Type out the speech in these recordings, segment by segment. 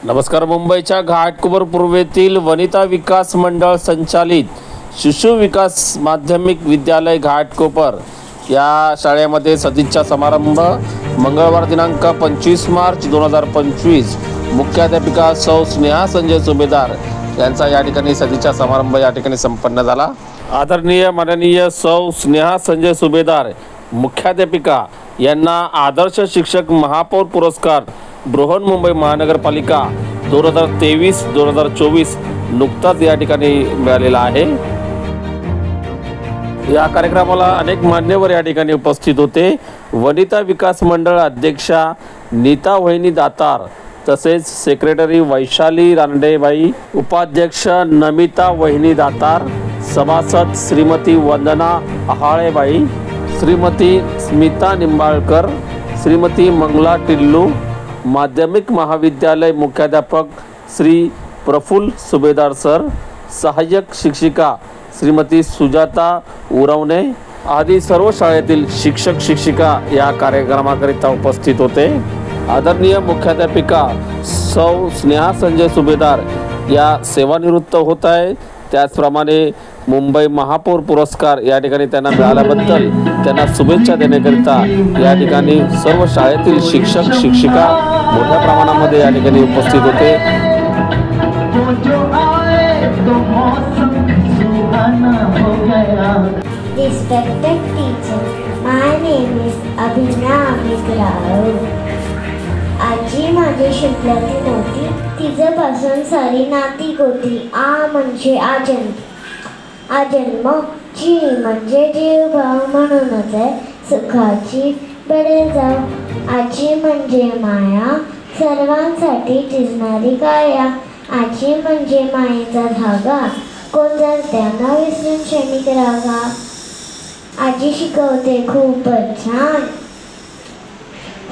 नमस्कार. मुंबईच्या घाटकोपर पूर्वेतील वनिता विकास मंडळ संचालित शिशु विकास माध्यमिक विद्यालय घाटकोपर या शाळेमध्ये सदिच्छा समारंभ मंगळवार दिनांक 25 मार्च 2025 मुख्याध्यापिका सौ स्नेहा संजय सुभेदार यांचा या ठिकाणी सदिच्छा समारंभ या ठिकाणी संपन्न झाला. आदरणीय माननीय सौ स्नेहा संजय सुभेदार मुख्याध्यापिका यांना आदर्श शिक्षक महापौर पुरस्कार बृहन्मुंबई महानगरपालिका 2023-2024 नुकताच या ठिकाणी मिळालेला आहे. या कार्यक्रमाला अनेक मान्यवर या ठिकाणी उपस्थित होते. वनिता विकास मंडळ अध्यक्षा नीता वहिनी दातार, तसेच सेक्रेटरी वैशाली रानडेबाई, उपाध्यक्ष नमिता वहिनी दातार, सभासद श्रीमती वंदना आहाळेबाई, श्रीमती स्मिता निंबाळकर, श्रीमती मंगला टिल्लू, माध्यमिक महाविद्यालय मुख्याध्यापक श्री प्रफुल्ल सुभेदार सर, सहाय्यक शिक्षिका श्रीमती सुजाता उरवणे आदी सर्व शाळेतील शिक्षक शिक्षिका या कार्यक्रमाकरिता उपस्थित होते. आदरणीय मुख्याध्यापिका सौ स्नेहा संजय सुभेदार या सेवानिवृत्त होत आहे. त्याचप्रमाणे मुंबई महापौर पुरस्कार या ठिकाणी त्यांना मिळाल्याबद्दल त्यांना शुभेच्छा देण्याकरिता या ठिकाणी सर्व शाळेतील शिक्षक शिक्षिका मोठ्या प्रमाणामध्ये या ठिकाणी उपस्थित होते. Respected teacher, my name is Abhina Amikrao. आजी माझी शिकल्याची नव्हती, तिच्यापासून सारी नाती होती. आ म्हणजे आजन्म, जी म्हणजे जीव भाव म्हणूनच आहे सुखाची बडे जाव. आजी म्हणजे माया, सर्वांसाठी झिजणारी काया. आजी म्हणजे मायेचा धागा, कोण जर त्यांना विसरून क्षणिक रागा. आजी शिकवते खूपच छान,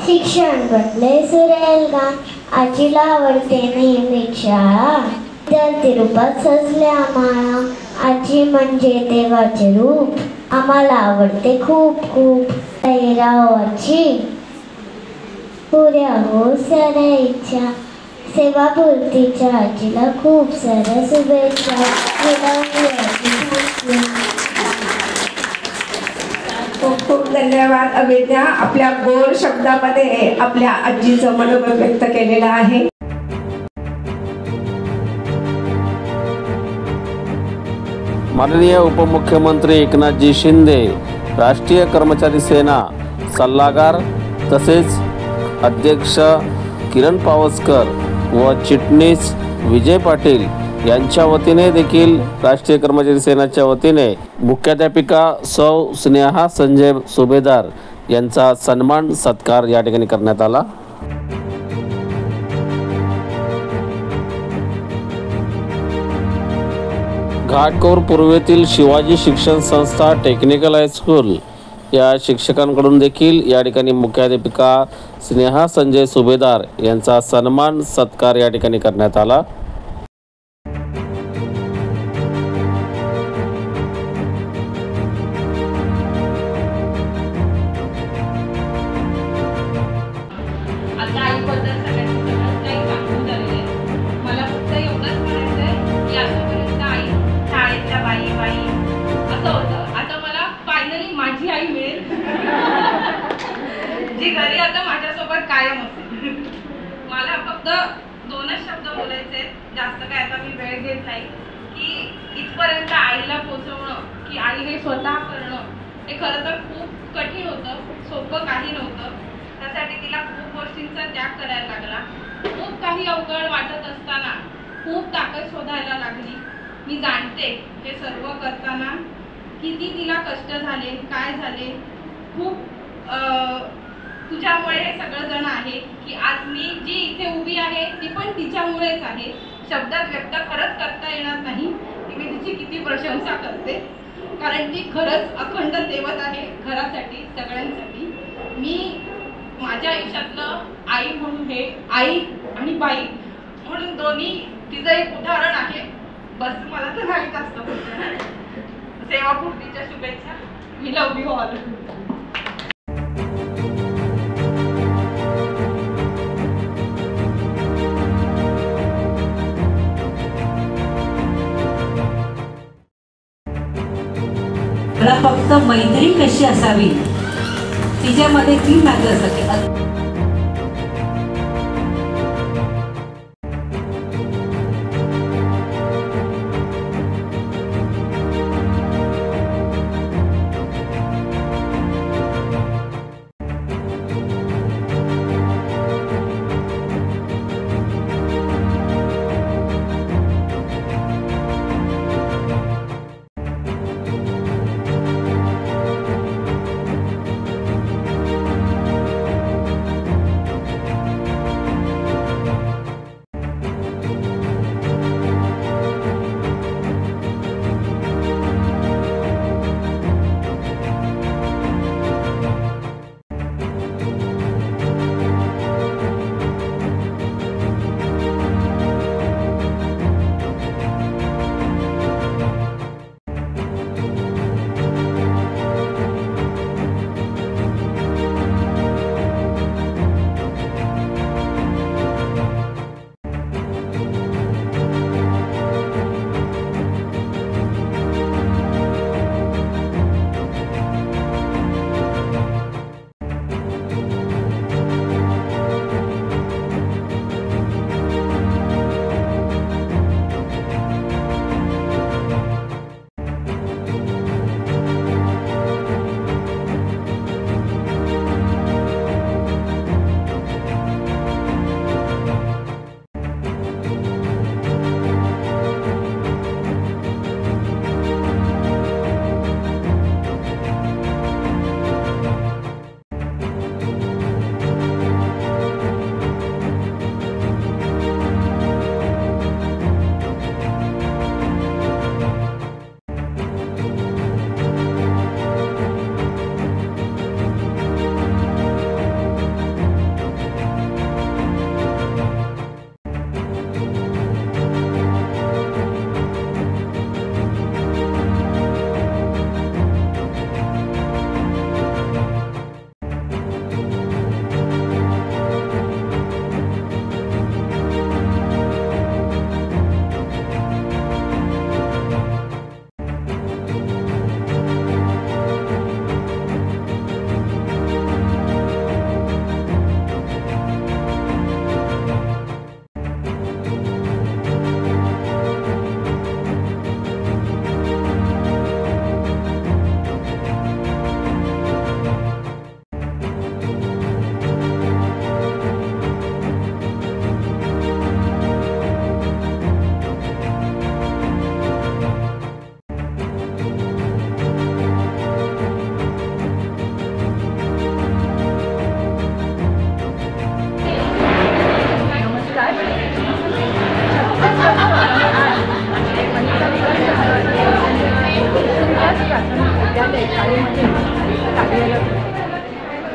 शिक्षण बदले सुरेल गान. आजीला आवडते नेहमीच शाळा, विद्यार्थी रूपात सजल्या माळा. आजी म्हणजे देवाचे रूप, आम्हाला आवडते खूप खूप. राहो आजी, पुऱ्या हो साऱ्या इच्छा. सेवापूर्तीच्या आजीला खूप साऱ्या शुभेच्छा. खूप खूप धन्यवाद अभिज्ञा. आपल्या गोड शब्दामध्ये आपल्या आजीचं मनोबल व्यक्त केलेलं आहे. माननीय उपमुख्यमंत्री एकनाथजी शिंदे, राष्ट्रीय कर्मचारी सेना सल्लागार तसेच अध्यक्ष किरण पावसकर व चिटणीस विजय पाटील यांच्या वतीने देखील राष्ट्रीय कर्मचारी सेनेच्या वतीने मुख्याध्यापिका सौ स्नेहा संजय सुभेदार यांचा सन्मान सत्कार या ठिकाणी करण्यात आला. घाटकोपर पूर्वेतील शिवाजी शिक्षण संस्था टेक्निकल हायस्कूल या शिक्षकांकडून देखील या ठिकाणी मुख्याध्यापिका स्नेहा संजय सुभेदार यांचा सन्मान सत्कार या ठिकाणी करण्यात आला. जी घरी आता माझ्यासोबत कायम असते. मला फक्त दोनच शब्द बोलायचे आहेत, जास्त काय आता मी वेळ घेत नाही. की इथपर्यंत आईला पोचवणं, की आई हे स्वतः करणं, हे खरं तर खूप कठीण होतं, सोपं काही नव्हतं. त्यासाठी तिला खूप गोष्टींचा त्याग करायला लागला. खूप काही अवघड वाटत असताना खूप ताकद शोधायला लागली. मी जाणते हे सर्व करताना किती तिला कष्ट झाले, काय झाले. खूप तुझ्यामुळे हे सगळं जण आहे, की आज मी जी इथे उभी आहे ती पण तिच्यामुळेच आहे. शब्दात व्यक्त खरंच करता येणार नाही की मी तिची किती प्रशंसा करते, कारण ती खरंच अखंड देवत आहे घरासाठी, सगळ्यांसाठी. मी माझ्या आयुष्यातलं आई म्हणून, हे आई आणि बाई म्हणून दोन्ही तिचं एक उदाहरण आहे. बस मला तर माहीत असतं. सेवापूर्तीच्या शुभेच्छा. We love you all. मला फक्त मैत्री कशी असावी तिच्यामध्ये 3 मार्ग असतात.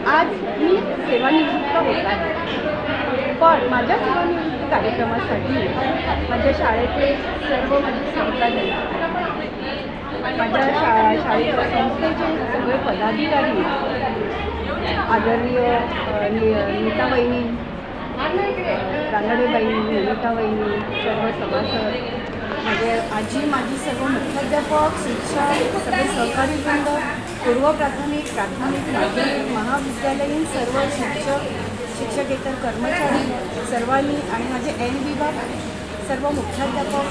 आज मी सेवानिवृत्त होत आहे, पण माझ्या सेवानिवृत्ती कार्यक्रमासाठी माझ्या शाळेतले सर्व माझे सहकारी, माझ्या शाळेच्या संस्थेचे सगळे पदाधिकारी, आदरणीय नीताबाईंनी, रानडेबाईंनी, नीताबाईंनी, सर्व सभासद, माझे आजी, माझी सर्व मुख्याध्यापक, शिक्षक, सगळे सहकारी वृंद, पूर्व प्राथमिक, प्राथमिक, माध्यमिक, महाविद्यालयीन सर्व शिक्षक, शिक्षकेतर कर्मचारी सर्वांनी आणि माझे एन विभाग सर्व मुख्याध्यापक,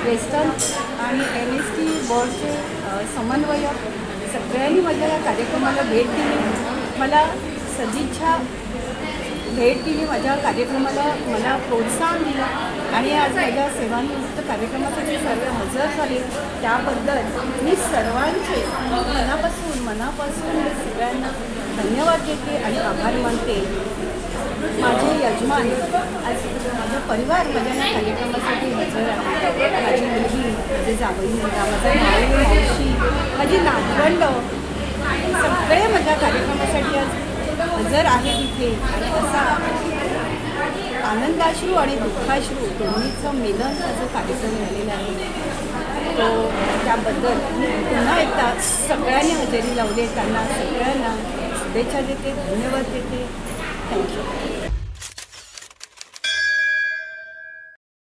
वेस्टर्न आणि NST बोर्डचे समन्वयक सगळ्यांनी माझ्या या कार्यक्रमाला भेट दिली, मला सदिच्छा भेट दिली, माझ्या कार्यक्रमाला मला प्रोत्साहन दिलं आणि आज माझ्या सेवानिवृत्त कार्यक्रमासाठी सर्व हजर झाले. त्याबद्दल मी सर्वांचे मनापासून सगळ्यांना धन्यवाद देते आणि आभार मानते. माझे यजमान, आज माझा परिवार माझ्या या कार्यक्रमासाठी हजर आहे. माझी मुलगी, माझे जावई मुलगा, माझा भाऊ, मावशी, माझी नातवंड सगळे माझ्या कार्यक्रमासाठी आज हजर आहे तिथे. आणि असा आनंदाश्रू आणि दुःखाश्रू दोन्हीचं मिलनचा जो कार्यक्रम झालेला आहे तो त्याबद्दल पुन्हा एकदा सगळ्यांनी हजेरी लावली, त्यांना सगळ्यांना शुभेच्छा देते, धन्यवाद देते. थँक्यू.